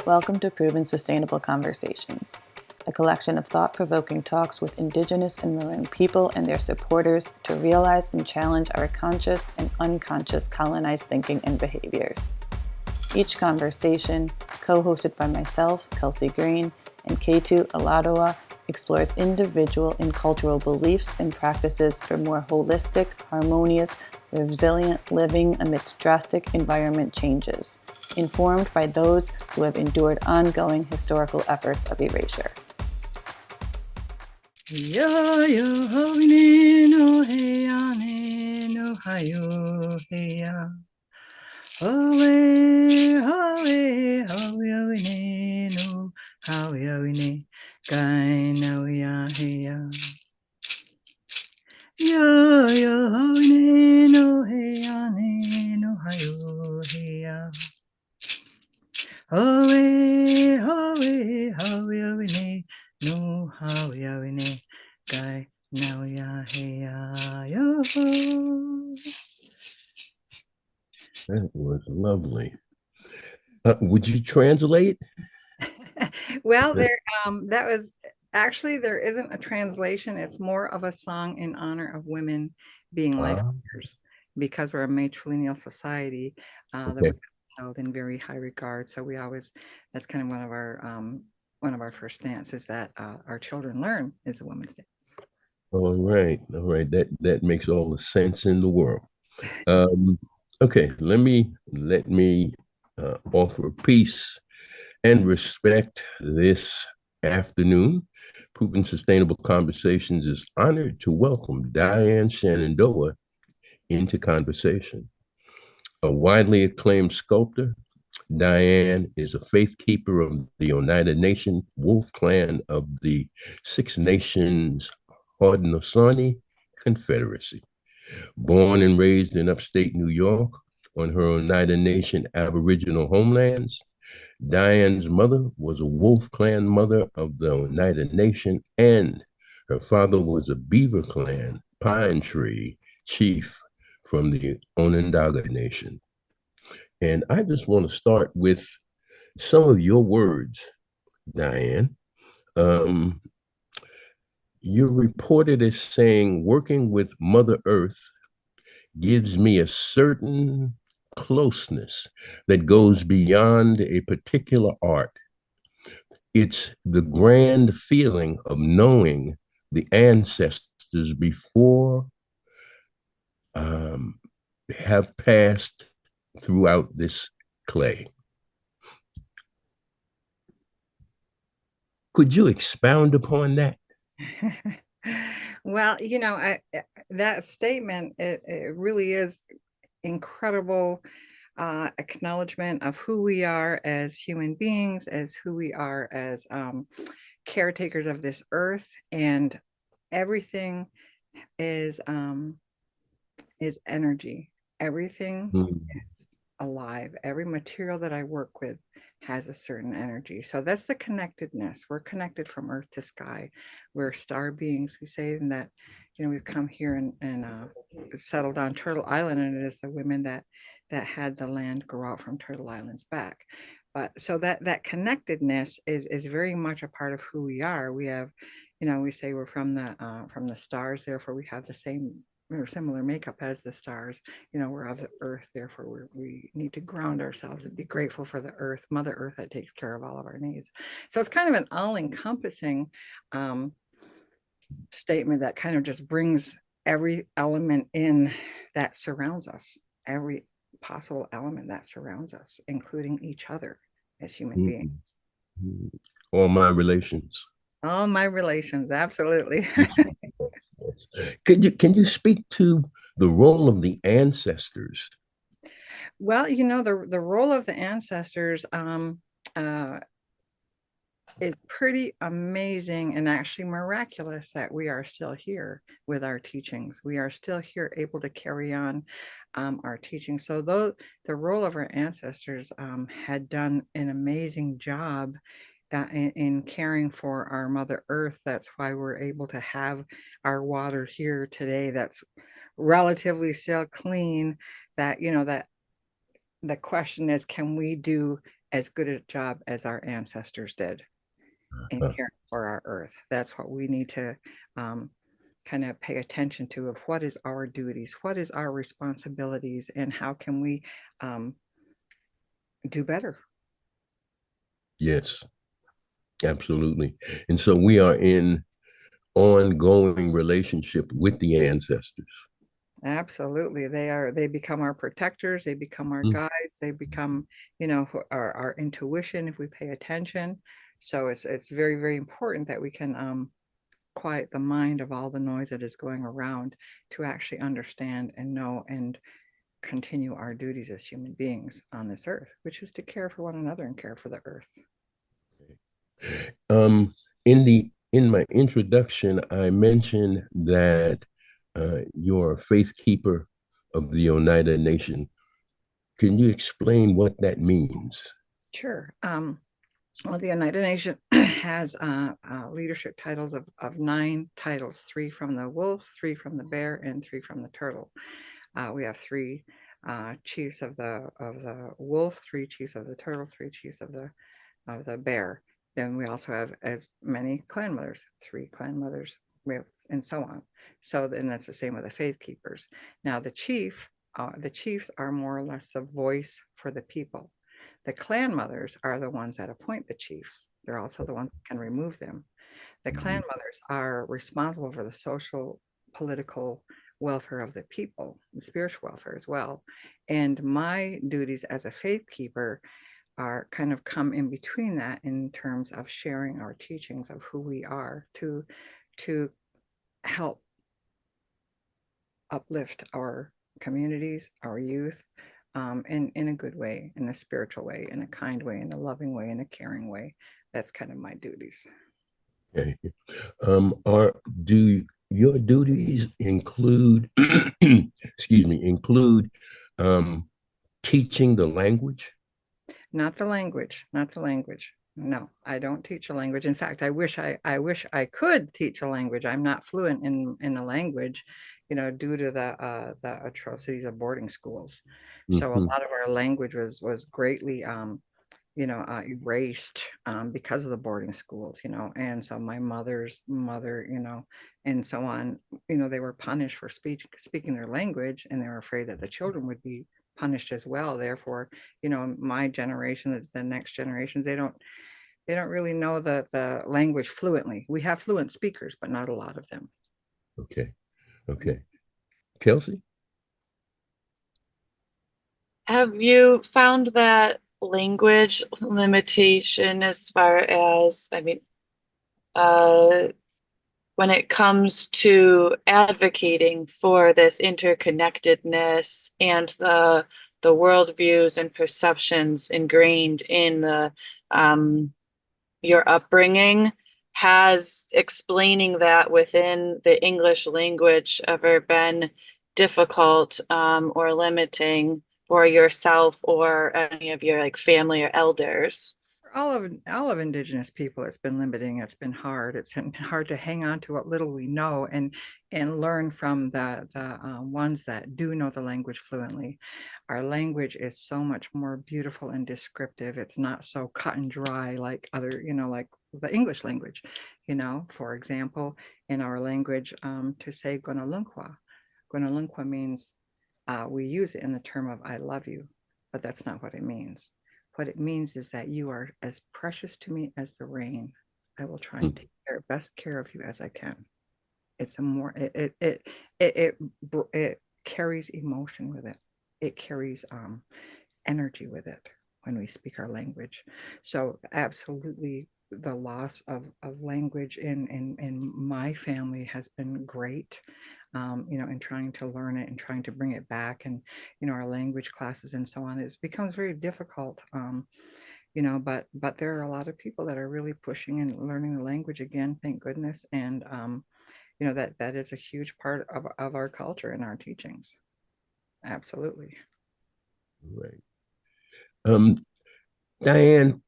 Welcome to Proven Sustainable Conversations, a collection of thought-provoking talks with Indigenous and Maroon people and their supporters to realize and challenge our conscious and unconscious colonized thinking and behaviors. Each conversation, co-hosted by myself, Kelsey Green, and Ketu Aladoa, explores individual and cultural beliefs and practices for more holistic, harmonious, resilient living amidst drastic environment changes, informed by those who have endured ongoing historical efforts of erasure. That was lovely. Would you translate? Well, that was actually, there isn't a translation. It's more of a song in honor of women being life leaders, because we're a matrilineal society that we held in very high regard. So we always, that's kind of one of our first stances that our children learn is a woman's dance. All right. That makes all the sense in the world. Okay, let me offer peace and respect this afternoon. Proven Sustainable Conversations is honored to welcome Diane Schenandoah into conversation. A widely acclaimed sculptor, Diane is a faithkeeper of the Oneida Nation wolf clan of the Six Nations Haudenosaunee Confederacy. Born and raised in upstate New York on her Oneida Nation Aboriginal homelands, Diane's mother was a Wolf Clan mother of the Oneida Nation, and her father was a Beaver Clan Pine Tree chief from the Oneida Nation. And I just want to start with some of your words, Diane. You're reported as saying, working with Mother Earth gives me a certain closeness that goes beyond a particular art. It's the grand feeling of knowing the ancestors before have passed throughout this clay. Could you expound upon that? Well, that statement, it really is incredible acknowledgement of who we are as human beings, as who we are as caretakers of this earth, and everything is energy. Everything is alive. Every material that I work with has a certain energy. So that's the connectedness. We're connected from earth to sky. We're star beings. We say that, we've come here and settled on Turtle Island, and it is the women that had the land grow out from Turtle Island's back. But so that connectedness is very much a part of who we are. We have, we say we're from the stars, therefore we have the same or similar makeup as the stars. We're of the earth, therefore we need to ground ourselves and be grateful for the earth, Mother Earth, that takes care of all of our needs. So it's kind of an all-encompassing statement that kind of just brings every element in that surrounds us, every possible element that surrounds us, including each other as human beings. All my relations. All my relations, absolutely. Can you speak to the role of the ancestors? Well, the role of the ancestors is pretty amazing and actually miraculous that we are still here with our teachings. We are still here able to carry on our teachings. So though the role of our ancestors had done an amazing job in caring for our Mother Earth, that's why we're able to have our water here today that's relatively still clean. That, that the question is, can we do as good a job as our ancestors did in caring for our earth. That's what we need to kind of pay attention to, of what is our duties, what is our responsibilities, and how can we do better. Yes, absolutely. And so we are in ongoing relationship with the ancestors. Absolutely. They become our protectors, they become our Mm. guides, they become, our intuition if we pay attention. So it's very, very important that we can quiet the mind of all the noise that is going around to actually understand and know and continue our duties as human beings on this earth, which is to care for one another and care for the earth. Um, in my introduction, I mentioned that you're a faith keeper of the Oneida Nation. Can you explain what that means? Sure. Well, the Oneida Nation has leadership titles of 9 titles: 3 from the wolf, 3 from the bear, and 3 from the turtle. We have 3 chiefs of the wolf, 3 chiefs of the turtle, 3 chiefs of the bear. Then we also have as many clan mothers, 3 clan mothers, and so on. So then that's the same with the faith keepers. Now the chiefs are more or less the voice for the people. The clan mothers are the ones that appoint the chiefs. They're also the ones that can remove them. The clan mothers are responsible for the social, political welfare of the people, the spiritual welfare as well. And my duties as a faith keeper are kind of come in between that, in terms of sharing our teachings of who we are, to help uplift our communities, our youth, in a good way, in a spiritual way, in a kind way, in a loving way, in a caring way. That's kind of my duties. Okay. Are do your duties include, excuse me, include um, teaching the language? Not the language, not the language. No, I don't teach a language. In fact, I wish I could teach a language. I'm not fluent in a language, due to the atrocities of boarding schools. So a Mhm. lot of our language was greatly erased because of the boarding schools, and so my mother's mother, and so on, they were punished for speaking their language, and they were afraid that the children would be punished as well. Therefore, my generation, the next generations, they don't really know the language fluently. We have fluent speakers, but not a lot of them. Okay. Okay. Kelsey? Have you found that language limitation as far as, uh, when it comes to advocating for this interconnectedness and the worldviews and perceptions ingrained in the your upbringing, has explaining that within the English language ever been difficult or limiting for yourself or any of your like family or elders? For all of indigenous people, it's been limiting, it's been hard, it's been hard to hang on to what little we know, and learn from the ones that do know the language fluently. Our language is so much more beautiful and descriptive. It's not so cut and dry like other, like the English language. For example, in our language, to say gonalunkwa means, we use it in the term of I love you, but that's not what it means. What it means is that you are as precious to me as the rain. I will try and take best care of you as I can. It's a more it carries emotion with it. It carries energy with it when we speak our language. So absolutely, the loss of language in my family has been great, in trying to learn it and trying to bring it back. And, our language classes and so on, it becomes very difficult. But there are a lot of people that are really pushing and learning the language again, thank goodness. And, that is a huge part of our culture and our teachings. Absolutely. Right. Um, Diane,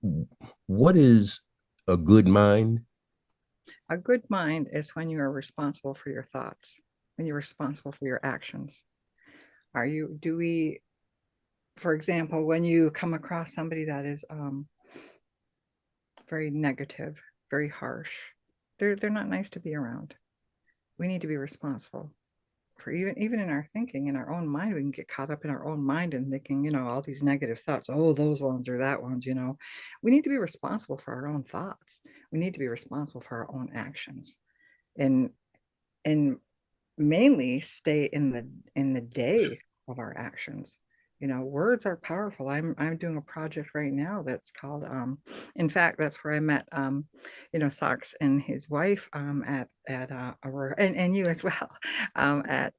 what is a good mind? A good mind is when you are responsible for your thoughts, when you're responsible for your actions. Do we for example, when you come across somebody that is very negative, very harsh, they're not nice to be around. We need to be responsible for even in our thinking, in our own mind. We can get caught up in our own mind and thinking, all these negative thoughts. Oh, those ones or that ones. We need to be responsible for our own thoughts. We need to be responsible for our own actions, and and mainly stay in the day of our actions. Words are powerful. I'm doing a project right now that's called in fact, that's where I met Socks and his wife at Aurora, and you as well, at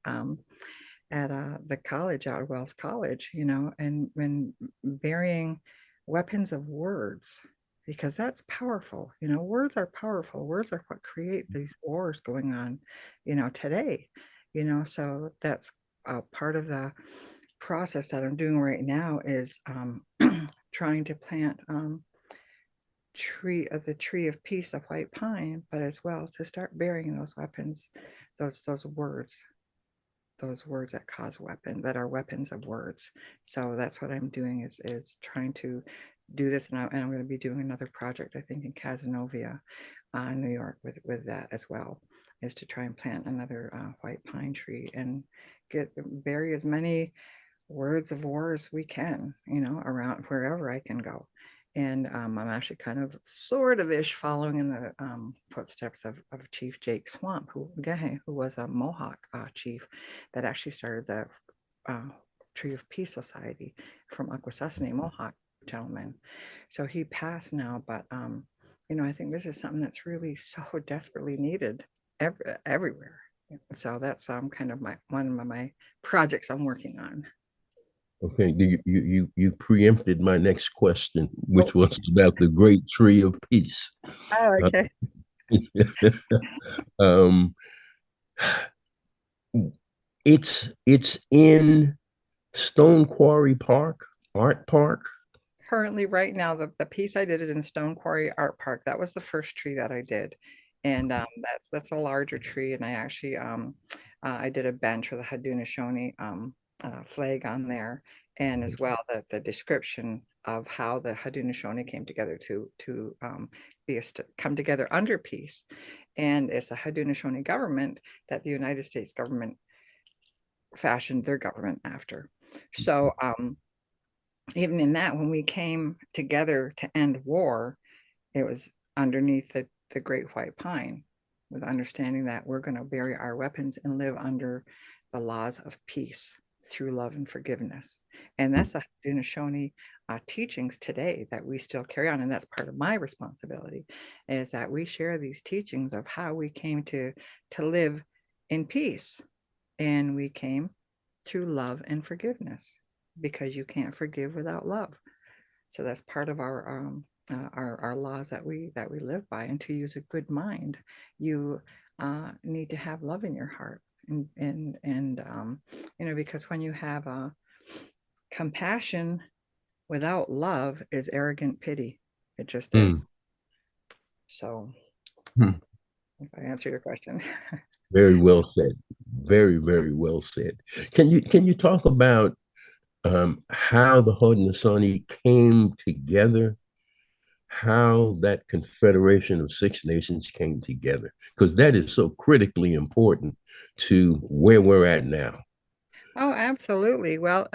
the college, out of Wells College, and when burying weapons of words, because that's powerful. Words are powerful. Words are what create these wars going on, today. So that's part of the process that I'm doing right now is trying to plant the tree of peace, the white pine, but as well to start burying those weapons, those words, that cause weapon, that are weapons of words. So that's what I'm doing is trying to do this, and I'm going to be doing another project, I think, in Casanova, New York, with that as well, is to try and plant another white pine tree and bury as many words of war as we can, around wherever I can go. And I'm actually kind of sort of ish following in the footsteps of Chief Jake Swamp, who was a Mohawk chief that actually started the Tree of Peace Society from Akwesasne Mohawk gentleman. So he passed now, but I think this is something that's really so desperately needed everywhere. So that's kind of one of my projects I'm working on. Okay, you preempted my next question, which was about the great tree of peace. Oh, okay. um, it's in Stone Quarry Park, Art Park. Currently, right now, the piece I did is in Stone Quarry Art Park. That was the first tree that I did, and that's a larger tree. And I actually I did a bench with a Haudenosaunee flag on there, and as well the description of how the Haudenosaunee came together to come together under peace, and it's the Haudenosaunee government that the United States government fashioned their government after. So even in that, when we came together to end war, it was underneath the great white pine, with understanding that we're going to bury our weapons and live under the laws of peace through love and forgiveness. And that's the Haudenosaunee teachings today that we still carry on. And that's part of my responsibility, is that we share these teachings of how we came to live in peace. And we came through love and forgiveness, because you can't forgive without love. So that's part of our laws that we live by. And to use a good mind, you need to have love in your heart, and because when you have compassion without love is arrogant pity. It just is. So if I answer your question. Very well said. Very, very well said. Can you talk about how the Haudenosaunee came together, how that confederation of Six Nations came together? Because that is so critically important to where we're at now. Oh, absolutely. Well,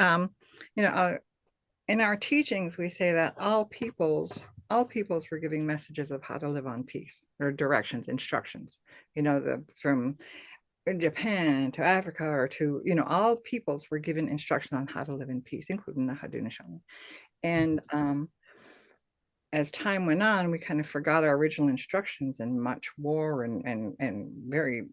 in our teachings, we say that all peoples were giving messages of how to live on peace, or directions, instructions, from Japan to Africa, or to, all peoples were given instructions on how to live in peace, including the Haudenosaunee. And as time went on, we kind of forgot our original instructions, and much war and very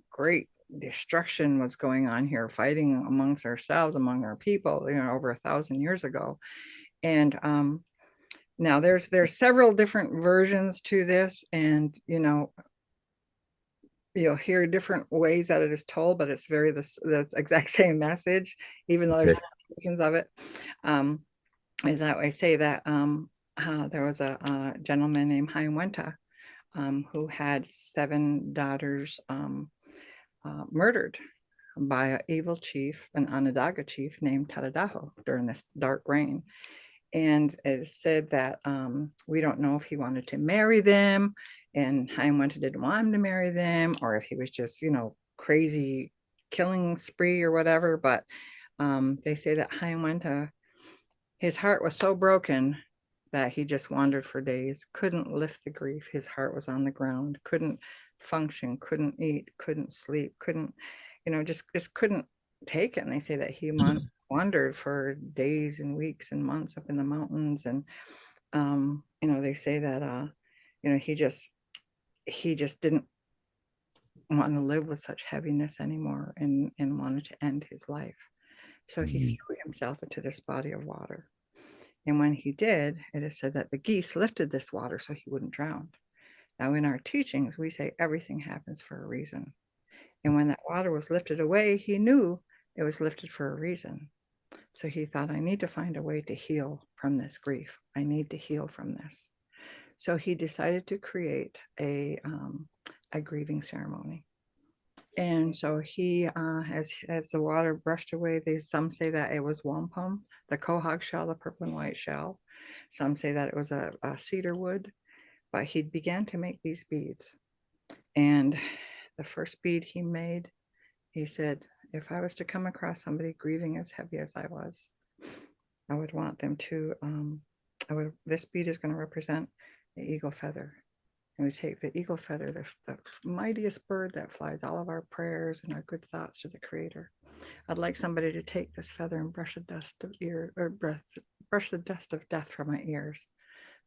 great destruction was going on here, fighting amongst ourselves, among our people, over 1,000 years ago. And now there's several different versions to this, and you'll hear different ways that it is told, but it's the exact same message, even though there's versions of it. Is that I say that there was a gentleman named Honwadiyenawa'sek who had 7 daughters murdered by an evil chief, an Onondaga chief named Tadadaho during this dark reign. And it said that we don't know if he wanted to marry them and Hayamwenta didn't want him to marry them, or if he was just, crazy killing spree or whatever. But they say that Hayamwenta, his heart was so broken that he just wandered for days, couldn't lift the grief. His heart was on the ground, couldn't function, couldn't eat, couldn't sleep, couldn't, just couldn't take it. And they say that he wandered for days and weeks and months up in the mountains. And, they say that, he just didn't want to live with such heaviness anymore and wanted to end his life. So he threw himself into this body of water. And when he did, it is said that the geese lifted this water so he wouldn't drown. Now, in our teachings, we say everything happens for a reason. And when that water was lifted away, he knew it was lifted for a reason. So he thought, I need to find a way to heal from this grief. I need to heal from this. So he decided to create a grieving ceremony. And so he, as the water brushed away, some say that it was wampum, the quahog shell, the purple and white shell. Some say that it was a cedar wood, but he began to make these beads. And the first bead he made, he said, if I was to come across somebody grieving as heavy as I was, I would want them to, this bead is going to represent the eagle feather. And we take the eagle feather, the mightiest bird that flies all of our prayers and our good thoughts to the Creator. I'd like somebody to take this feather and brush the dust of death from my ears.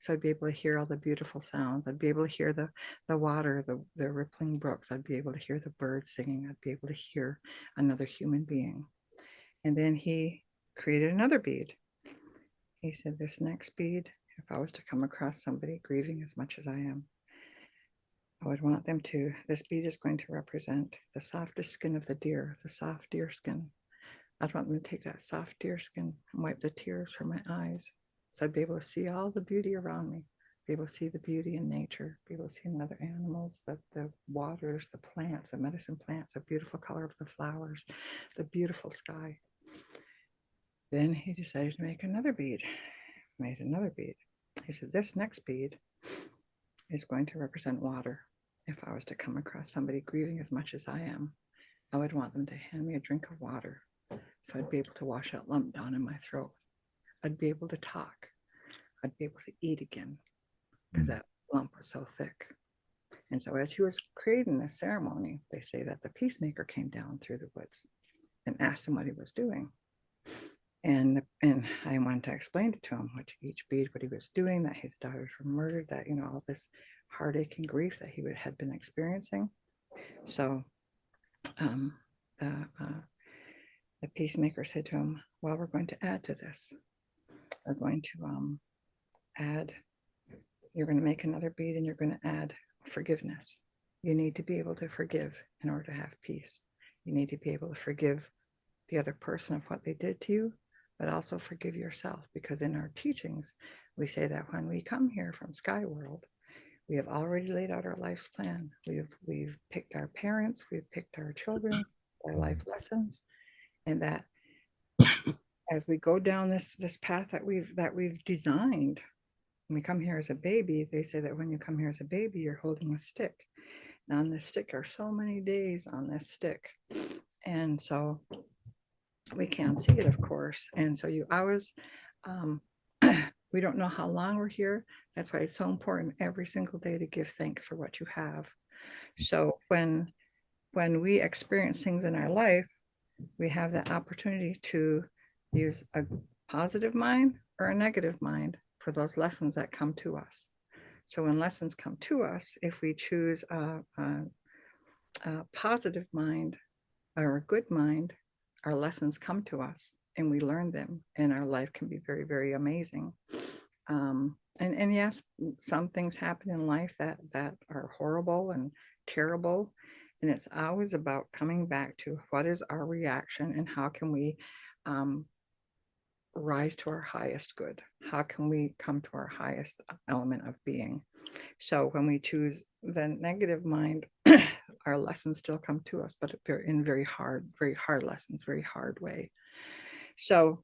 So I'd be able to hear all the beautiful sounds. I'd be able to hear the water, the rippling brooks. I'd be able to hear the birds singing. I'd be able to hear another human being. And then he created another bead. He said, this next bead, if I was to come across somebody grieving as much as I am, I would want them to, this bead is going to represent the softest skin of the deer, the soft deer skin. I'd want them to take that soft deer skin and wipe the tears from my eyes. So I'd be able to see all the beauty around me, be able to see the beauty in nature, be able to see other animals, the waters, the plants, the medicine plants, the beautiful color of the flowers, the beautiful sky. Then he decided to make another bead, made another bead. He said, this next bead is going to represent water. If I was to come across somebody grieving as much as I am, I would want them to hand me a drink of water so I'd be able to wash that lump down in my throat. I'd be able to talk. I'd be able to eat again because that lump was so thick. And so as he was creating this ceremony, they say that the peacemaker came down through the woods and asked him what he was doing. And I wanted to explain it to him, each bead, what he was doing, that his daughters were murdered, that, all this heartache and grief that he had been experiencing. So the peacemaker said to him, well, we're going to add to this. We're going to you're going to make another bead and you're going to add forgiveness. You need to be able to forgive in order to have peace. You need to be able to forgive the other person of what they did to you, but also forgive yourself, because in our teachings, we say that when we come here from Sky World, we have already laid out our life's plan. We've picked our parents, we've picked our children, our life lessons, and that as we go down this path that we've designed, when we come here as a baby, they say that when you come here as a baby, you're holding a stick. Now on this stick are so many days on this stick. And so we can't see it, of course. And so you always, we don't know how long we're here. That's why it's so important every single day to give thanks for what you have. So when we experience things in our life, we have the opportunity to use a positive mind or a negative mind for those lessons that come to us. So when lessons come to us, if we choose a positive mind or a good mind, our lessons come to us and we learn them, and our life can be very, very amazing. And yes, some things happen in life that are horrible and terrible. And it's always about coming back to what is our reaction and how can we rise to our highest good? How can we come to our highest element of being? So when we choose the negative mind, our lessons still come to us, but in very hard lessons, very hard way. So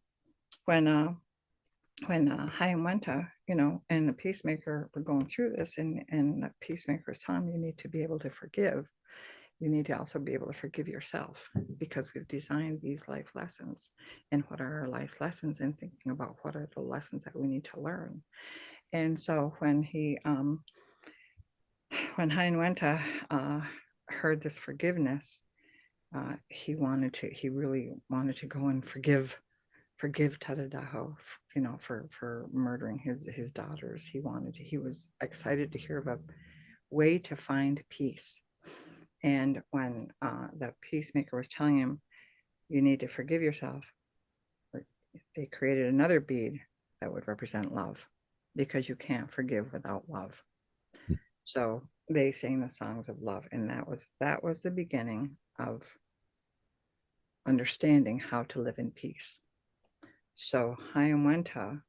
when Hayamwenta, and the peacemaker were going through this, and the peacemaker is telling me, you need to be able to forgive. You need to also be able to forgive yourself, because we've designed these life lessons. And what are our life lessons? And thinking about what are the lessons that we need to learn. And so when Hayamwenta heard this forgiveness, he really wanted to go and forgive Tadadaho, for murdering his daughters. He was excited to hear of a way to find peace. And when the peacemaker was telling him, you need to forgive yourself, they created another bead that would represent love, because you can't forgive without love. So they sang the songs of love, and that was the beginning of understanding how to live in peace. So Hayamwenta,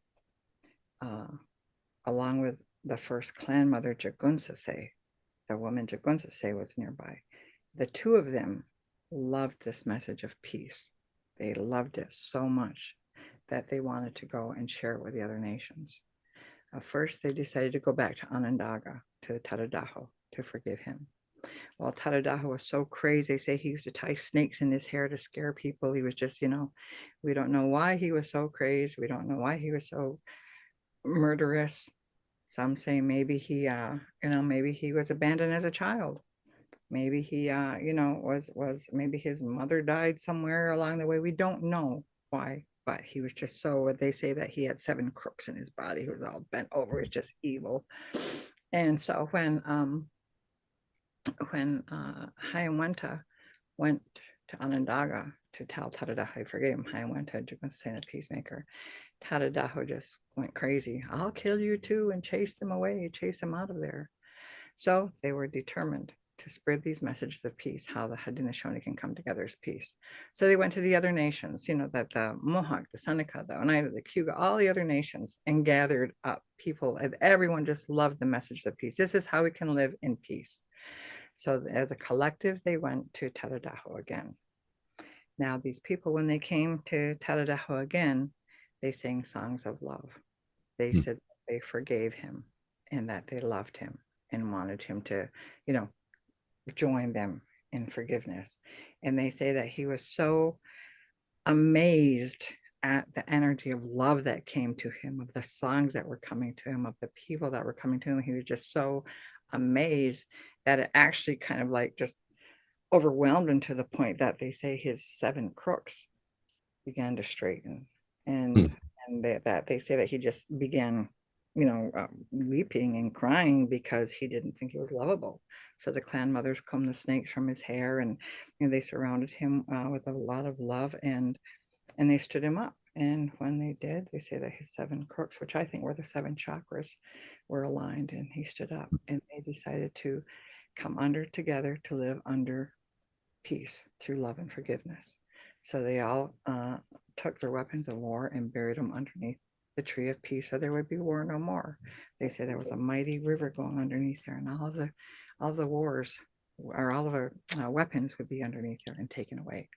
along with the first clan mother, Jagunsase, the woman Jagunsase was nearby. The two of them loved this message of peace. They loved it so much that they wanted to go and share it with the other nations. First, they decided to go back to Onondaga, to Tadadaho, to forgive him. Well, Tadadaho was so crazy. They say he used to tie snakes in his hair to scare people. He was just, we don't know why he was so crazy. We don't know why he was so murderous. Some say maybe he, maybe he was abandoned as a child. Maybe he, maybe his mother died somewhere along the way. We don't know why, but he was just so, they say that he had 7 crooks in his body. He was all bent over. It's just evil. And so when Hayamwenta went to Onondaga to tell Tadadaho he forgave him, Hayamwenta, Jagunsase the peacemaker, Tadadaho just went crazy. I'll kill you too, and chase them away, chase them out of there. So they were determined to spread these messages of peace, how the Haudenosaunee can come together as peace. So they went to the other nations, that the Mohawk, the Seneca, the Oneida, the Cayuga, all the other nations, and gathered up people. Everyone just loved the message of peace. This is how we can live in peace. So as a collective, they went to Tadadaho again. Now, these people, when they came to Tadadaho again, they sang songs of love. They said they forgave him and that they loved him and wanted him to, join them in forgiveness. And they say that he was so amazed at the energy of love that came to him, of the songs that were coming to him, of the people that were coming to him. He was just so amazed that it actually kind of like just overwhelmed him, to the point that they say his 7 crooks began to straighten. And that they say that he just began weeping and crying because he didn't think he was lovable. So the clan mothers combed the snakes from his hair, and they surrounded him with a lot of love, and they stood him up. And when they did, they say that his 7 crooks, which I think were the 7 chakras, were aligned, and he stood up, and they decided to come under together to live under peace through love and forgiveness. So they all took their weapons of war and buried them underneath the tree of peace, so there would be war no more. They say there was a mighty river going underneath there, and all of the wars, or all of our weapons, would be underneath there and taken away.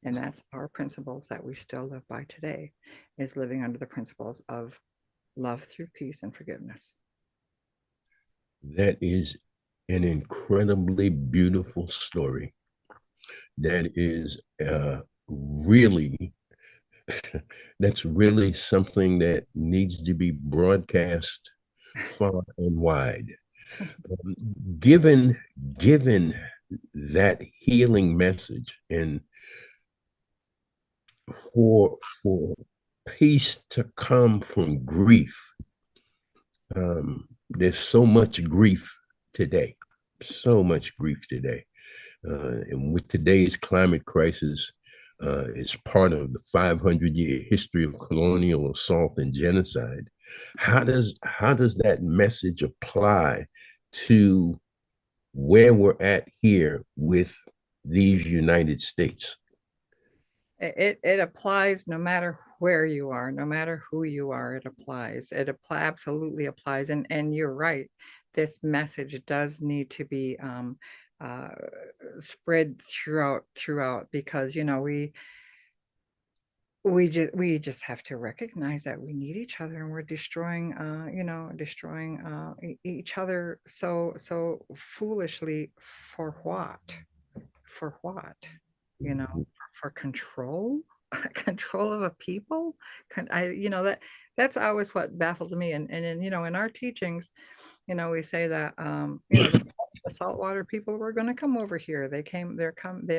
And that's our principles that we still live by today, is living under the principles of love through peace and forgiveness. That is an incredibly beautiful story. That is really that's really something that needs to be broadcast far and wide. Given that healing message, and for peace to come from grief, there's so much grief today, and with today's climate crisis, it's part of the 500-year history of colonial assault and genocide. How does that message apply to where we're at here with these United States? It applies no matter where you are, no matter who you are. It applies. Absolutely applies. And you're right. This message does need to be spread throughout, because we just have to recognize that we need each other, and we're destroying each other so foolishly. For what for control. Control of a people. That's always what baffles me. And in our teachings, we say that the saltwater people were going to come over here. They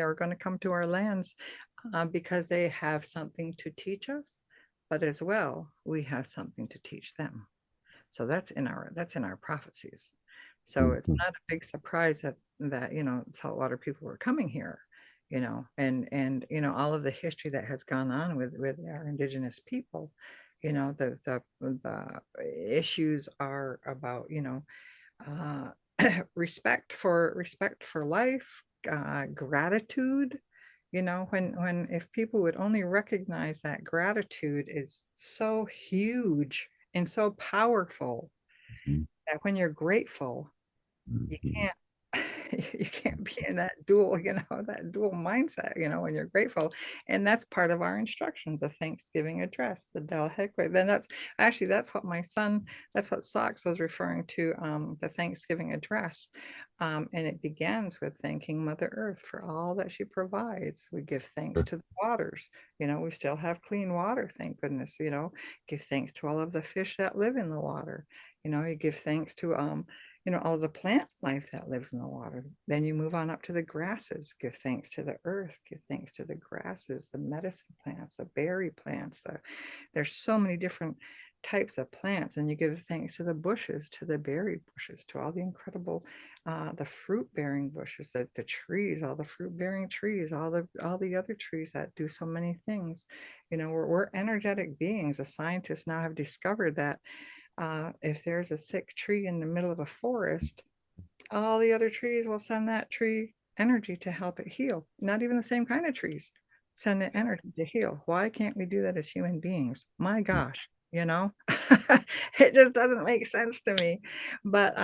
are going to come to our lands, because they have something to teach us, but as well we have something to teach them. So that's in our prophecies. So it's not a big surprise that saltwater people were coming here, and all of the history that has gone on with our indigenous people. The issues are about respect for life, gratitude. When if people would only recognize that gratitude is so huge and so powerful, that when you're grateful, you can't you can't be in that dual mindset, when you're grateful. And that's part of our instructions, the Thanksgiving address, the Del Hickway. Then that's what Socks was referring to, the Thanksgiving address. And it begins with thanking Mother Earth for all that she provides. We give thanks to the waters. We still have clean water, thank goodness. Give thanks to all of the fish that live in the water. You give thanks to all the plant life that lives in the water. Then you move on up to the grasses. Give thanks to the earth. Give thanks to the grasses, the medicine plants, the berry plants. There's so many different types of plants. And you give thanks to the bushes, to the berry bushes, to all the incredible, the fruit-bearing bushes, the trees, all the fruit-bearing trees, all the other trees that do so many things. We're energetic beings. The scientists now have discovered that if there's a sick tree in the middle of a forest, all the other trees will send that tree energy to help it heal. Not even the same kind of trees send it energy to heal. Why can't we do that as human beings? My gosh, it just doesn't make sense to me. But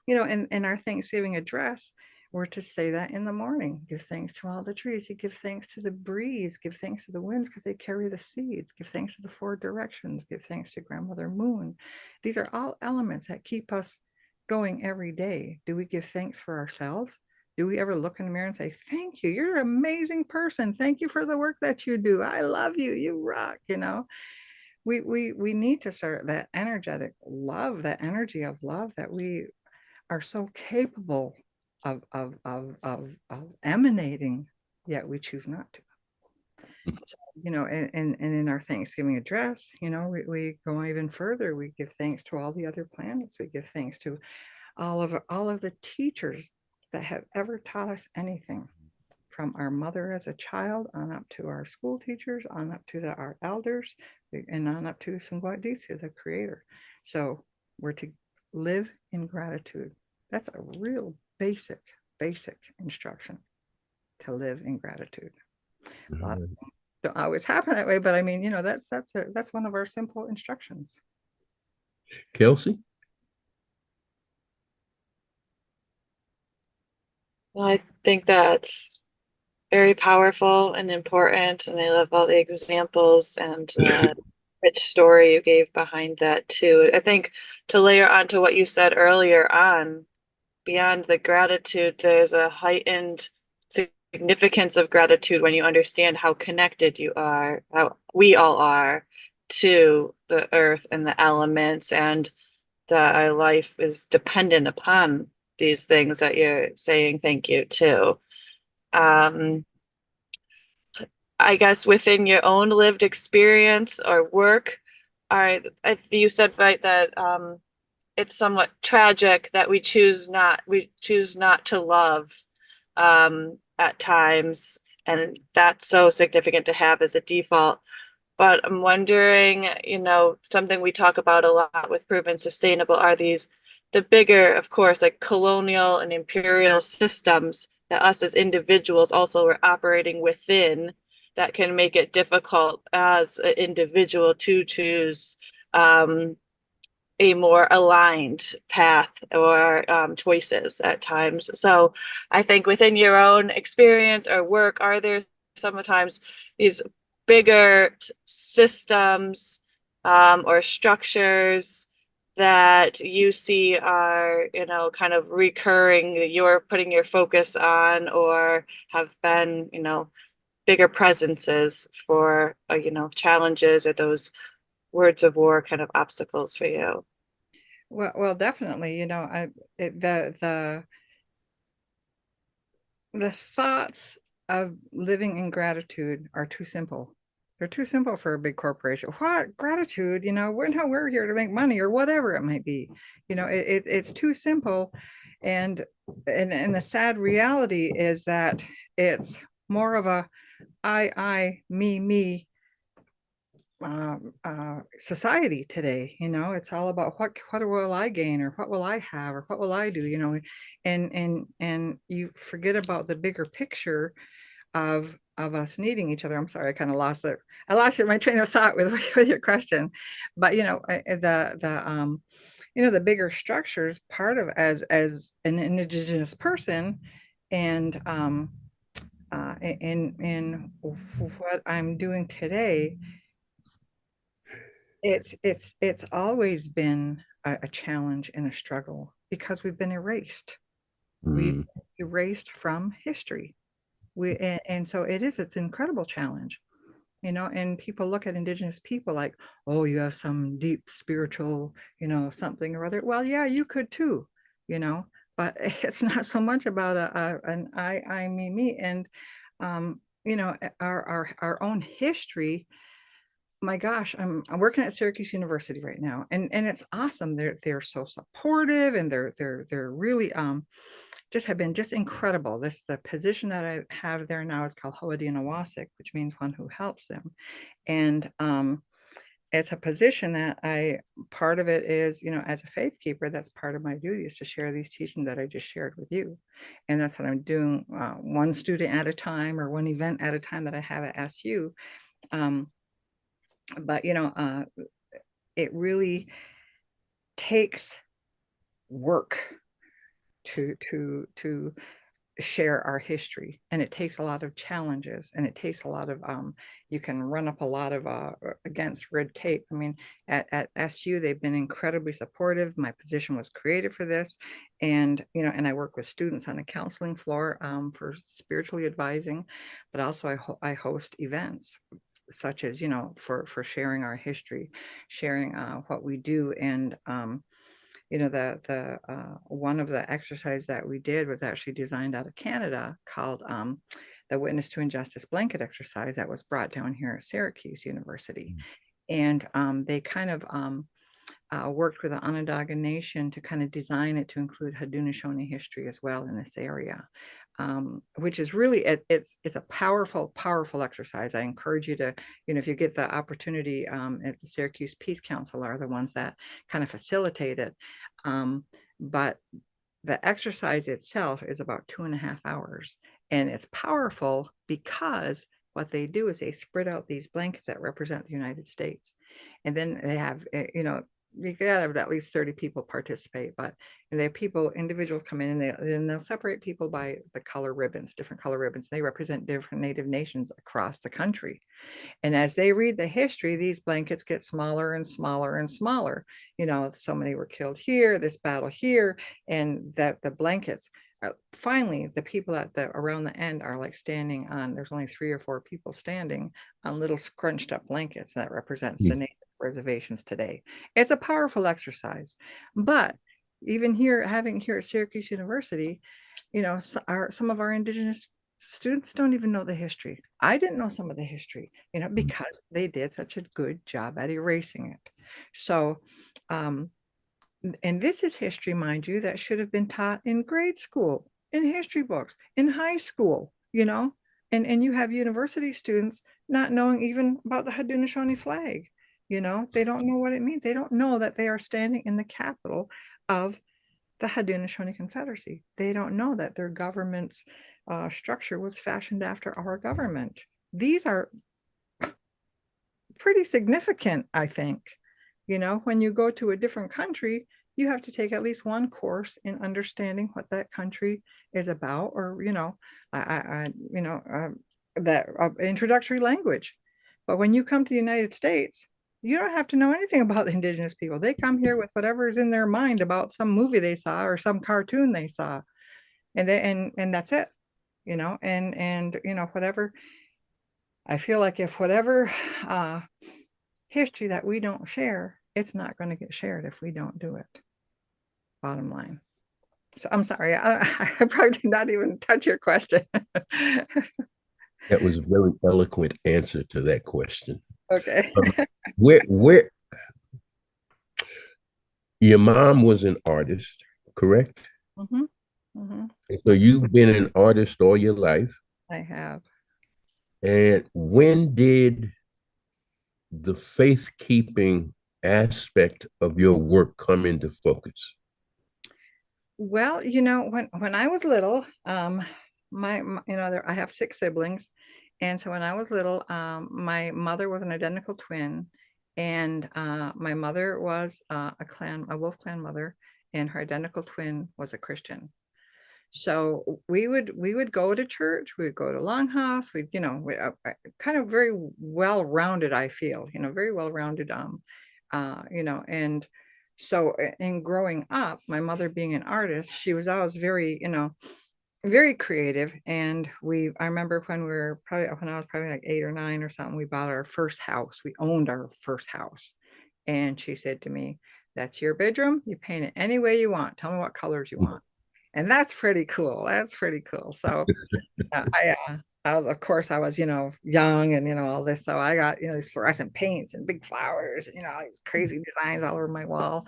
in our Thanksgiving address, we're to say that in the morning. Give thanks to all the trees. You give thanks to the breeze. Give thanks to the winds because they carry the seeds. Give thanks to the four directions. Give thanks to Grandmother Moon. These are all elements that keep us going every day. Do we give thanks for ourselves? Do we ever look in the mirror and say, thank you, you're an amazing person. Thank you for the work that you do. I love you. You rock, We need to start that energetic love, that energy of love that we are so capable of emanating, yet we choose not to. So, and in our Thanksgiving address, we go even further. We give thanks to all the other planets. We give thanks to all of the teachers that have ever taught us anything, from our mother as a child on up to our school teachers, on up to our elders, and on up to Sungwatditsu, the creator. So we're to live in gratitude. That's a real basic instruction, to live in gratitude. Don't always happen that way, but I mean, that's one of our simple instructions. Kelsey? Well, I think that's very powerful and important, and I love all the examples and rich story you gave behind that too. I think to layer onto what you said earlier on, beyond the gratitude, there's a heightened significance of gratitude when you understand how connected you are, how we all are to the earth and the elements, and that our life is dependent upon these things that you're saying thank you to. I guess within your own lived experience or work, you said right that it's somewhat tragic that we choose not to love at times, and that's so significant to have as a default. But I'm wondering, something we talk about a lot with Proven Sustainable are the bigger, of course, like colonial and imperial systems that us as individuals also are operating within, that can make it difficult as an individual to choose a more aligned path or choices at times. So I think within your own experience or work, are there sometimes these bigger systems or structures that you see are, kind of recurring, that you're putting your focus on, or have been, bigger presences for, challenges or those words of war kind of obstacles for you? Well, definitely, the thoughts of living in gratitude are too simple. They're too simple for a big corporation. What gratitude? We're here to make money or whatever it might be. It's too simple, and the sad reality is that it's more of a I, me society today. It's all about what will I gain, or what will I have, or what will I do, and you forget about the bigger picture of us needing each other. I'm sorry, I kind of lost it. I lost my train of thought with your question, but the bigger structures, part of as an indigenous person, and in what I'm doing today, it's always been a challenge and a struggle because we've been erased. We've erased from history. And so it's an incredible challenge, and people look at indigenous people like, oh, you have some deep spiritual, something or other. Well, yeah, you could too, but it's not so much about an I, me, and our own history. My gosh, I'm working at Syracuse University right now, and it's awesome. They're so supportive, and they're really just have been just incredible. The position that I have there now is called Honwadiyenawa'sek, which means one who helps them. And it's a position that part of it is, as a faith keeper, that's part of my duty, is to share these teachings that I just shared with you. And that's what I'm doing, one student at a time, or one event at a time that I have at SU. But it really takes work to share our history, and it takes a lot of challenges, and it takes a lot of you can run up a lot of against red tape. I mean, at SU, they've been incredibly supportive. My position was created for this, and and I work with students on the counseling floor for spiritually advising, but also I host events such as for sharing our history, sharing what we do. And the one of the exercises that we did was actually designed out of Canada, called the Witness to Injustice blanket exercise, that was brought down here at Syracuse University. And they kind of worked with the Oneida Nation to kind of design it to include Haudenosaunee history as well in this area, which is really, it's a powerful exercise. I encourage you to, if you get the opportunity, at the Syracuse Peace Council are the ones that kind of facilitate it. But the exercise itself is about 2.5 hours, and it's powerful because what they do is they spread out these blankets that represent the United States. And then they have, you gotta have at least 30 people participate, but they have individuals come in, and they'll separate people by the color ribbons, different color ribbons. They represent different Native nations across the country. And as they read the history, these blankets get smaller and smaller and smaller. So many were killed here, this battle here, and that the blankets finally, the people around the end are like standing on, there's only 3 or 4 people standing on little scrunched up blankets that represents the Native reservations today. It's a powerful exercise. But even here at Syracuse University, some of our indigenous students don't even know the history. I didn't know some of the history, because they did such a good job at erasing it. So and this is history, mind you, that should have been taught in grade school, in history books, in high school, and you have university students not knowing even about the Haudenosaunee flag. They don't know what it means. They don't know that they are standing in the capital of the Haudenosaunee Confederacy. They don't know that their government's structure was fashioned after our government. These are pretty significant, I think. When you go to a different country, you have to take at least one course in understanding what that country is about, or, that introductory language. But when you come to the United States, you don't have to know anything about the indigenous people. They come here with whatever is in their mind about some movie they saw or some cartoon they saw. And that's it, whatever. I feel like if whatever history that we don't share, it's not going to get shared if we don't do it. Bottom line. So I'm sorry, I probably did not even touch your question. That was a very eloquent answer to that question. Okay. Where your mom was an artist, correct? Mm-hmm. Mm-hmm. So you've been an artist all your life. I have. And when did the faith keeping aspect of your work come into focus? Well, when I was little, I have 6 siblings, and so when I was little, my mother was an identical twin, and my mother was a Wolf Clan mother, and her identical twin was a Christian. So we would go to church, we would go to Longhouse, kind of very well-rounded, I feel, very well-rounded, and so in growing up, my mother being an artist, she was always very, very creative. And I remember when I was probably like 8 or 9 or something, we bought our first house. We owned our first house. And she said to me, "That's your bedroom. You paint it any way you want. Tell me what colors you want." And that's pretty cool. That's pretty cool. So of course, I was, young and, all this. So I got, these fluorescent paints and big flowers, these crazy designs all over my wall,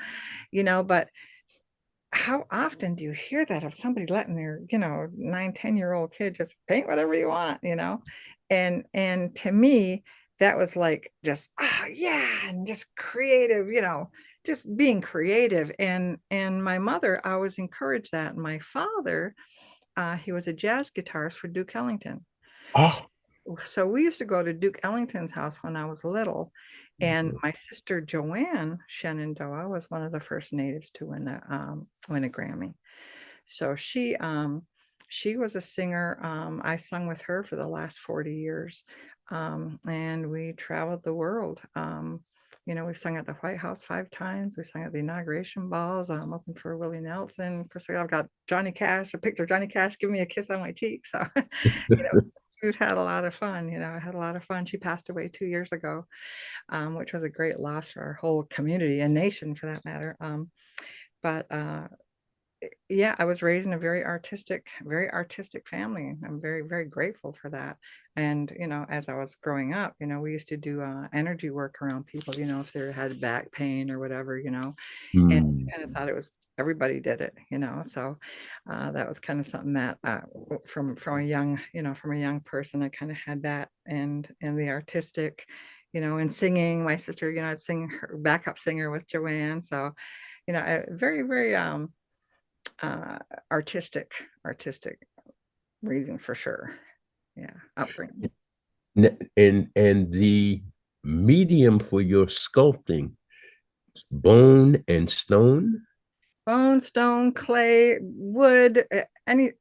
but how often do you hear that of somebody letting their 9, 10-year-old kid just paint whatever you want, and to me that was like just, oh yeah, and just creative, just being creative. And my mother always encouraged that. And my father, he was a jazz guitarist for Duke Ellington. Oh, So we used to go to Duke Ellington's house when I was little, and my sister Joanne Shenandoah was one of the first natives to win a Grammy. So she was a singer. I sung with her for the last 40 years, and we traveled the world. We sung at the White House 5 times. We sang at the inauguration balls. I'm open for Willie Nelson. Of course, I've got Johnny Cash, a picture of Johnny Cash giving me a kiss on my cheek. So, we've had a lot of fun. I had a lot of fun. She passed away 2 years ago, which was a great loss for our whole community and nation, for that matter. But yeah, I was raised in a very artistic family. I'm very, very grateful for that. And, as I was growing up, we used to do energy work around people, if they had back pain or whatever, and I kind of thought it was, everybody did it, so that was kind of something that from a young, from a young person, I kind of had that, and the artistic, and singing. My sister, I'd sing her backup singer with Joanne. So, very, very artistic reason for sure. Yeah, upbringing. and the medium for your sculpting, bone and stone? Bone, stone, clay, wood, any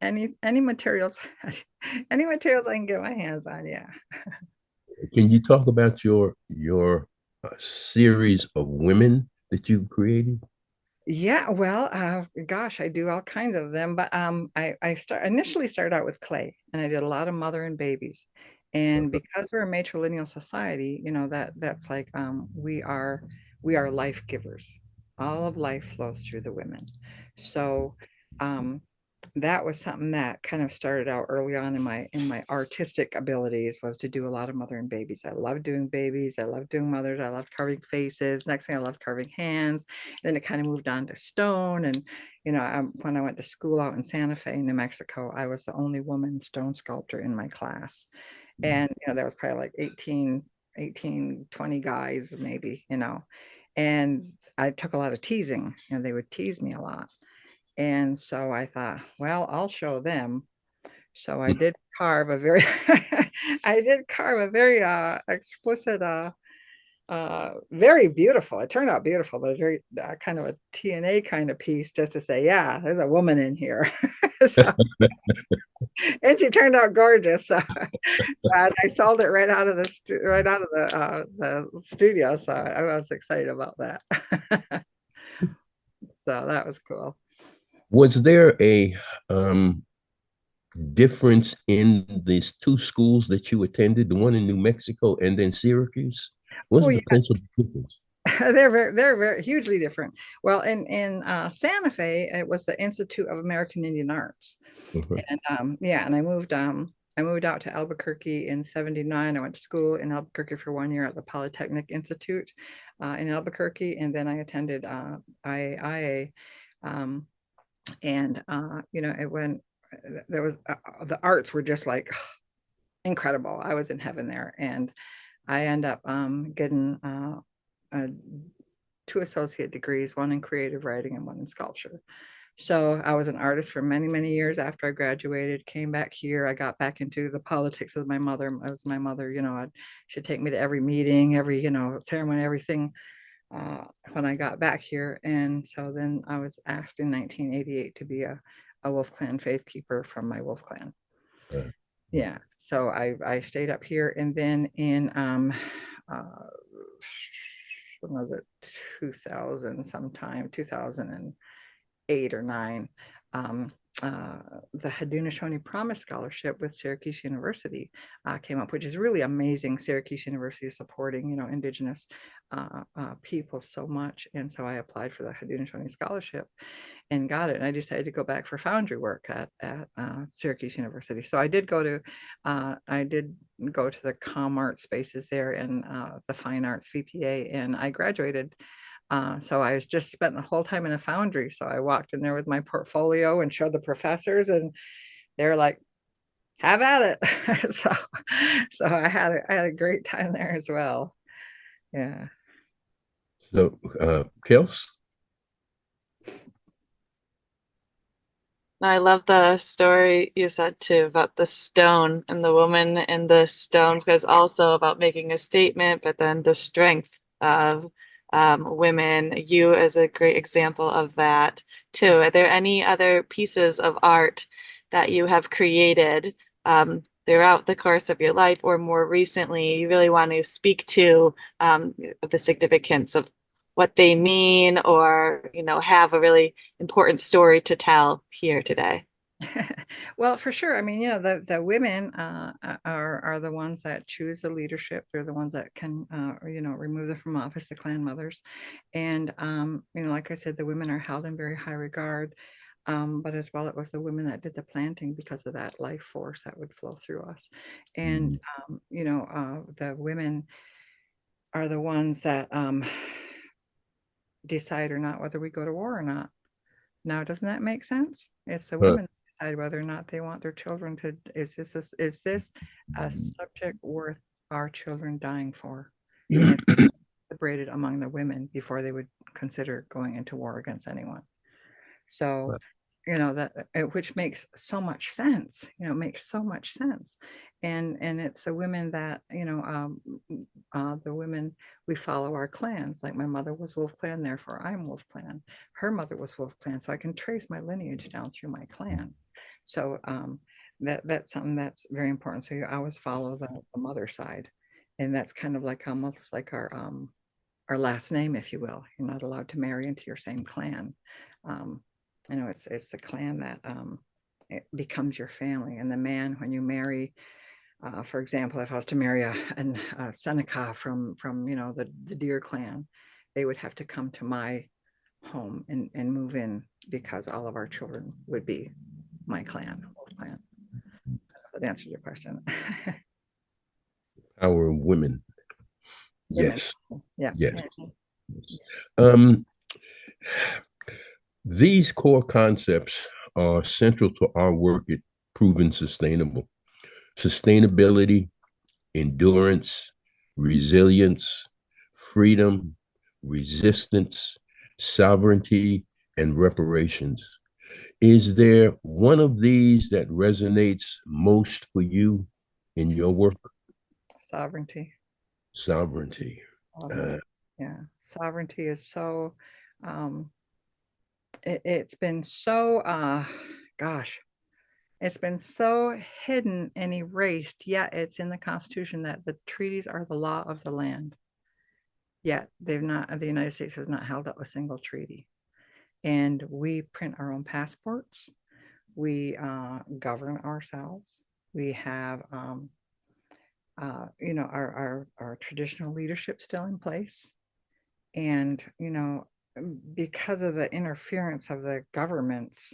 materials, any materials I can get my hands on. Yeah. Can you talk about your series of women that you've created? Yeah, well, gosh, I do all kinds of them, but I initially started out with clay, and I did a lot of mother and babies. And because we're a matrilineal society, that's like we are life givers. All of life flows through the women. So um, that was something that kind of started out early on in my artistic abilities, was to do a lot of mother and babies. I love doing babies. I love doing mothers. I love carving faces. Next thing, I love carving hands. Then it kind of moved on to stone. And when I went to school out in Santa Fe, New Mexico, I was the only woman stone sculptor in my class. And that was probably like 18, 20 guys maybe, and I took a lot of teasing. They would tease me a lot. And so I thought, well, I'll show them. So I did carve a very I did carve a very explicit very beautiful. It turned out beautiful, but very kind of a TNA kind of piece, just to say, yeah, there's a woman in here. So, and she turned out gorgeous. So, and I sold it right out of the studio. So I was excited about that. So that was cool. Was there a difference in these two schools that you attended, the one in New Mexico and then Syracuse? What was Oh, the principal difference? they're very hugely different. Well, in Santa Fe, it was the Institute of American Indian Arts, Uh-huh. and yeah, and I moved out to Albuquerque in '79. I went to school in Albuquerque for 1 year at the Polytechnic Institute in Albuquerque, and then I attended IIA, and it went. There was the arts were just like incredible. I was in heaven there, and I end up getting uh, two associate degrees, one in creative writing and one in sculpture. So I was an artist for many, many years after I graduated, came back here. I got back into the politics with my mother. It was my mother, she'd take me to every meeting, every, ceremony, everything when I got back here. And so then I was asked in 1988 to be a Wolf Clan faithkeeper from my Wolf Clan. Uh, Yeah, so I stayed up here, and then in when was it, 2000 sometime, 2008 or 9, um, the Haudenosaunee Promise Scholarship with Syracuse University came up, which is really amazing. Syracuse University is supporting, Indigenous people so much, and so I applied for the Haudenosaunee Scholarship and got it. And I decided to go back for foundry work at Syracuse University. So I did go to the Com Art spaces there and the Fine Arts VPA, and I graduated. So I was just spent the whole time in a foundry. So I walked in there with my portfolio and showed the professors, and they're like, "Have at it." So I had a great time there as well. Yeah. so, Kels? I love the story you said too about the stone and the woman in the stone, because also about making a statement, but then the strength of women. You as a great example of that too. Are there any other pieces of art that you have created throughout the course of your life, or more recently, you really want to speak to the significance of what they mean, or have a really important story to tell here today? Well, for sure. I mean, the women are the ones that choose the leadership. They're the ones that can, remove them from office, the clan mothers. And, like I said, the women are held in very high regard. But as well, it was the women that did the planting because of that life force that would flow through us. And, the women are the ones that decide or not whether we go to war or not. Now, doesn't that make sense? It's the women who decide whether or not they want their children to, is this a subject worth our children dying for? And separated among the women before they would consider going into war against anyone. So, that which makes so much sense, makes so much sense. And it's the women that, the women, we follow our clans. Like my mother was Wolf Clan, therefore I'm Wolf Clan. Her mother was Wolf Clan, so I can trace my lineage down through my clan. So that's something that's very important. So you always follow the mother side. And that's kind of like almost like our last name, if you will. You're not allowed to marry into your same clan. It's the clan that it becomes your family. And the man, when you marry, for example, if I was to marry a Seneca from the Deer clan, they would have to come to my home and move in, because all of our children would be my clan, Wolf Clan. That answers your question. Power of women. Women. Yes. Yeah. Yes. Yes. These core concepts are central to our work at Proven Sustainable. Sustainability, endurance, resilience, freedom, resistance, sovereignty, and reparations. Is there one of these that resonates most for you in your work? Sovereignty. Sovereignty. Yeah, sovereignty is so, it's been so, gosh, it's been so hidden and erased, yet it's in the Constitution that the treaties are the law of the land. Yet they've not, the United States has not held up a single treaty. And we print our own passports. We govern ourselves. We have, you know, our traditional leadership still in place. And, you know, because of the interference of the governments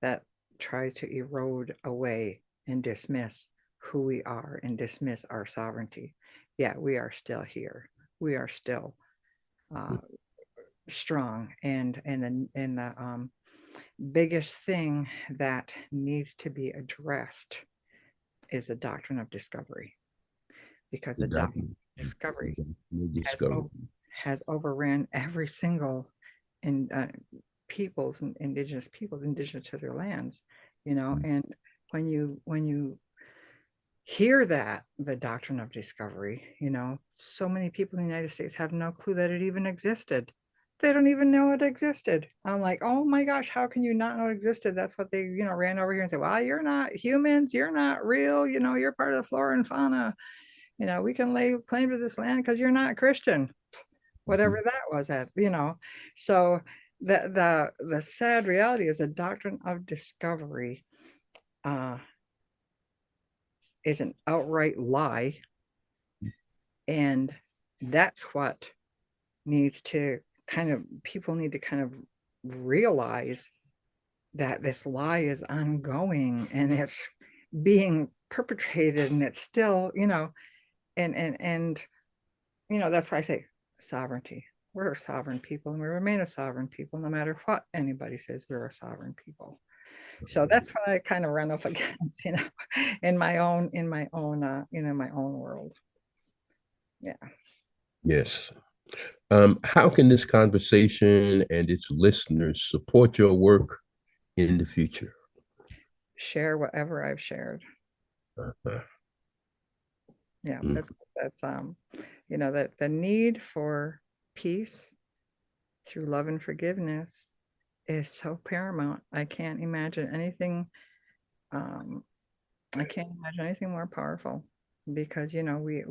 that try to erode away and dismiss who we are and dismiss our sovereignty, yeah, we are still here. We are still strong. And the biggest thing that needs to be addressed is the doctrine of discovery, because the doctrine of discovery has overran every single peoples and indigenous peoples indigenous to their lands, you know. And when you hear that, the doctrine of discovery, you know, so many people in the United States have no clue that it even existed. They don't even know it existed. I'm like, oh my gosh, how can you not know it existed? That's what they, you know, ran over here and said, well, you're not humans, you're not real, you know, you're part of the flora and fauna. You know, we can lay claim to this land because you're not Christian, whatever that was at, you know. So the sad reality is the doctrine of discovery is an outright lie. And that's what needs to people need to kind of realize, that this lie is ongoing and it's being perpetrated, and it's still, you know, and you know, that's why I say sovereignty. We're a sovereign people, and we remain a sovereign people no matter what anybody says. We're a sovereign people. So that's what I kind of run up against, you know, in my own you know, my own world. Yeah. Yes. How can this conversation and its listeners support your work in the future? Share whatever I've shared. Yeah, that's you know, that the need for peace through love and forgiveness is so paramount. I can't imagine anything more powerful, because, you know, we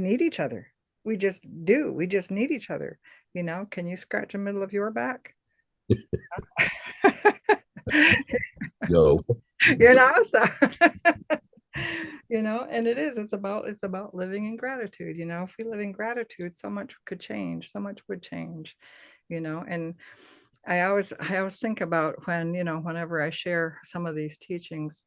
need each other. We just do. We just need each other. You know, can you scratch the middle of your back? No. You know, so you know, and it's about living in gratitude. You know, if we live in gratitude, so much could change, so much would change, you know. And I always think about, when, you know, whenever I share some of these teachings,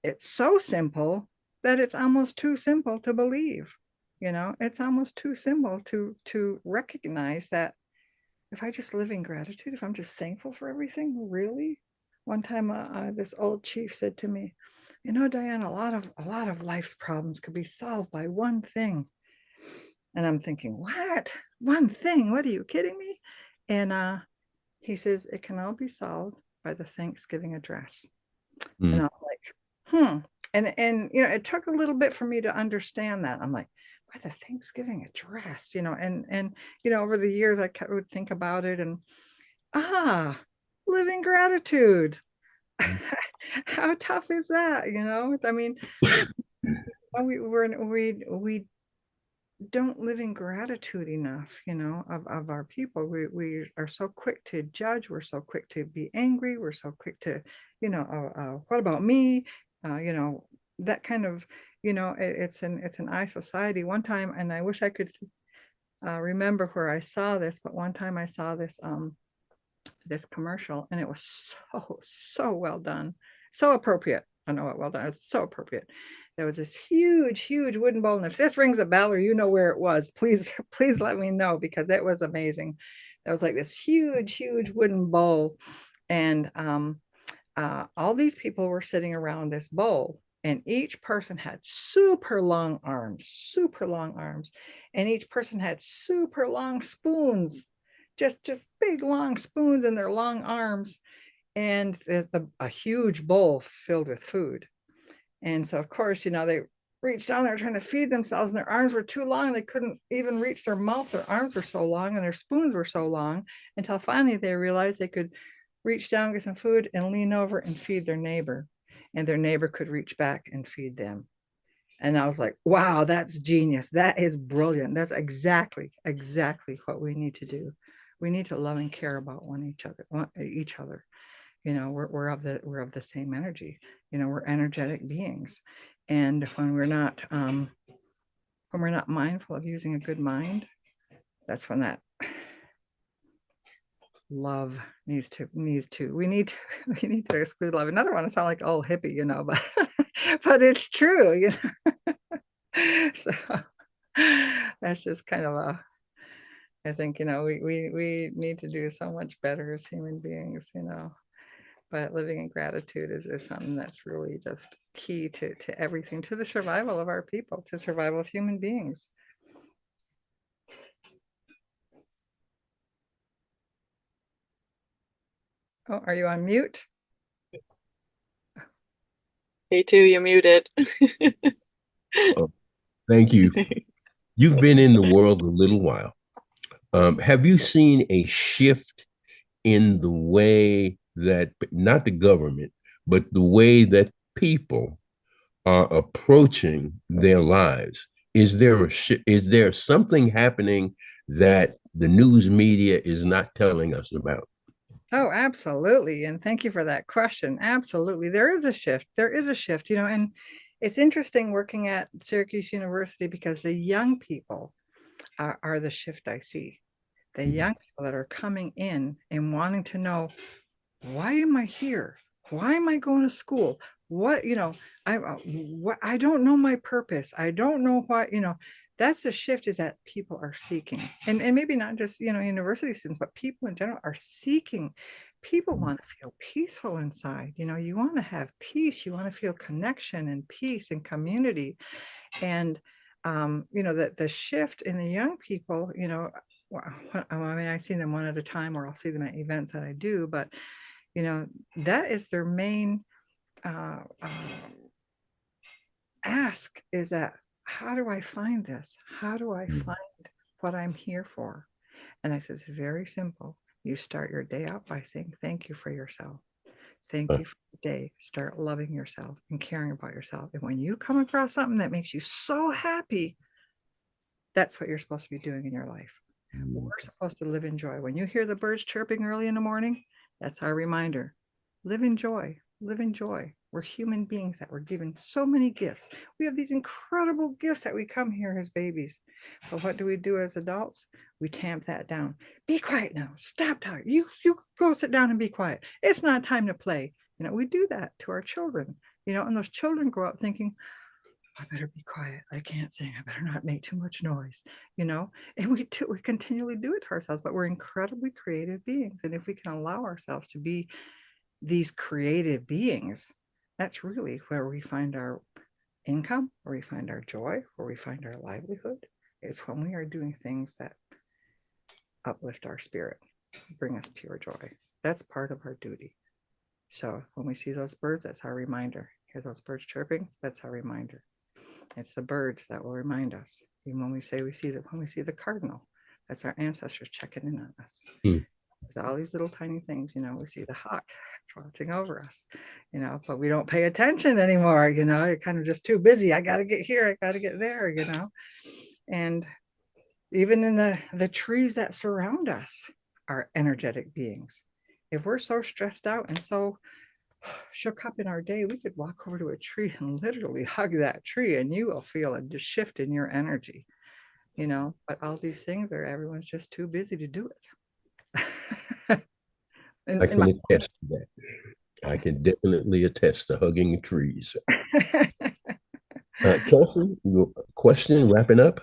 it's so simple that it's almost too simple to believe. You know, it's almost too simple to recognize that if I just live in gratitude, if I'm just thankful for everything, really. One time, this old chief said to me, you know, Diane, a lot of life's problems could be solved by one thing. And I'm thinking, what? One thing? What, are you kidding me? And he says, it can all be solved by the Thanksgiving address. And I'm like, and you know, it took a little bit for me to understand that. I'm like, by the Thanksgiving address, you know. And you know, over the years I would think about it, and living gratitude. How tough is that? You know, I mean, we don't live in gratitude enough, you know, of our people. We are so quick to judge. We're so quick to be angry. We're so quick to, you know, what about me? You know, that kind of, you know, it's an I society. One time, and I wish I could remember where I saw this, but one time I saw this commercial, and it was so well done, so appropriate. I know it well done. It was so appropriate. There was this huge wooden bowl, and if this rings a bell or you know where it was, please let me know, because it was amazing. There was like this huge wooden bowl, and all these people were sitting around this bowl, and each person had super long arms, and each person had super long spoons, just big long spoons in their long arms, and a huge bowl filled with food. And so, of course, you know, reached down there trying to feed themselves, and their arms were too long. They couldn't even reach their mouth. Their arms were so long and their spoons were so long, until finally they realized they could reach down, get some food, and lean over and feed their neighbor. And their neighbor could reach back and feed them. And I was like, wow, that's genius. That is brilliant. That's exactly what we need to do. We need to love and care about each other. You know, we're of the same energy. You know, we're energetic beings. And when we're not mindful of using a good mind, that's when that love needs to we need to exclude love. Another one, it sounds like old hippie, you know, but but it's true, you know. So that's just kind of I think, you know, we need to do so much better as human beings, you know. But living in gratitude is something that's really just key to everything, to the survival of our people, to survival of human beings. Oh, are you on mute? Hey, too, you're muted. Oh, thank you. You've been in the world a little while. Have you seen a shift in the way that, not the government, but the way that people are approaching their lives? Is there something happening that the news media is not telling us about? Oh, absolutely. And thank you for that question. Absolutely. There is a shift. There is a shift, you know, and it's interesting working at Syracuse University, because the young people are the shift I see. The young people that are coming in and wanting to know, why am I here? Why am I going to school? What, you know, I don't know my purpose. I don't know why, you know. That's the shift, is that people are seeking, and maybe not just, you know, university students, but people in general are seeking. People want to feel peaceful inside. You know, you want to have peace. You want to feel connection and peace and community. And you know, that the shift in the young people, you know, I mean, I see them one at a time, or I'll see them at events that I do, but you know, that is their main ask, is that, how do I find this? How do I find what I'm here for? And I said, it's very simple. You start your day out by saying thank you for yourself. Thank you for the day. Start loving yourself and caring about yourself. And when you come across something that makes you so happy, that's what you're supposed to be doing in your life. We're supposed to live in joy. When you hear the birds chirping early in the morning, that's our reminder. Live in joy. Live in joy. We're human beings that were given so many gifts. We have these incredible gifts that we come here as babies. But what do we do as adults? We tamp that down. Be quiet now. Stop talking. You go sit down and be quiet. It's not time to play. You know, we do that to our children. You know, and those children grow up thinking, I better be quiet. I can't sing. I better not make too much noise, you know? And we continually do it to ourselves, but we're incredibly creative beings. And if we can allow ourselves to be these creative beings, that's really where we find our income, where we find our joy, where we find our livelihood. It's when we are doing things that uplift our spirit, bring us pure joy. That's part of our duty. So when we see those birds, that's our reminder. Hear those birds chirping, that's our reminder. It's the birds that will remind us. Even when we say when we see the cardinal, that's our ancestors checking in on us. There's all these little tiny things, you know. We see the hawk, it's watching over us, you know, but we don't pay attention anymore, you know. You're kind of just too busy. I got to get here, I got to get there, you know. And even in the trees that surround us are energetic beings. If we're so stressed out and so shook up in our day, we could walk over to a tree and literally hug that tree, and you will feel a shift in your energy, you know. But all these things everyone's just too busy to do it. I can attest to that. I can definitely attest to hugging trees. Kelsey, your question, wrapping up?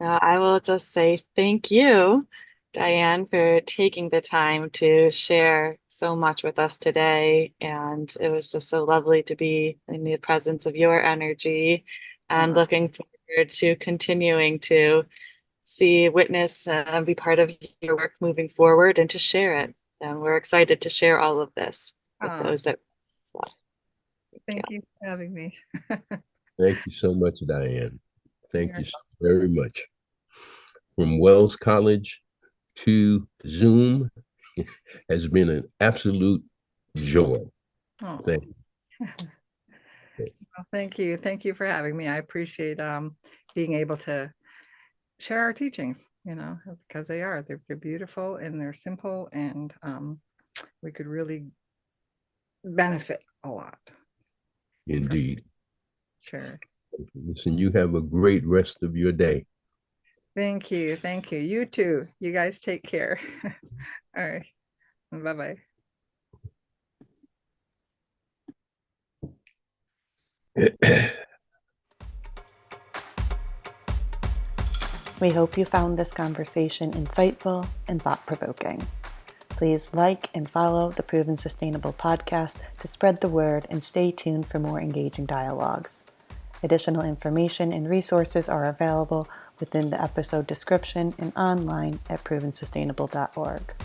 I will just say thank you, Diane, for taking the time to share so much with us today. And it was just so lovely to be in the presence of your energy, and looking forward to continuing to witness, and be part of your work moving forward, and to share it. And we're excited to share all of this with those that as well. Thank you for having me. Thank you so much, Diane. Thank You're you so very much. From Wells College to Zoom has been an absolute joy. Oh, Thank you. well, thank you. Thank you for having me. I appreciate being able to share our teachings, because they're beautiful and they're simple, and we could really benefit a lot. Indeed. Sure. Listen, you have a great rest of your day. Thank you. Thank you. You too. You guys take care. All right. Bye-bye. We hope you found this conversation insightful and thought-provoking. Please like and follow the Proven Sustainable podcast to spread the word and stay tuned for more engaging dialogues. Additional information and resources are available within the episode description and online at provensustainable.org.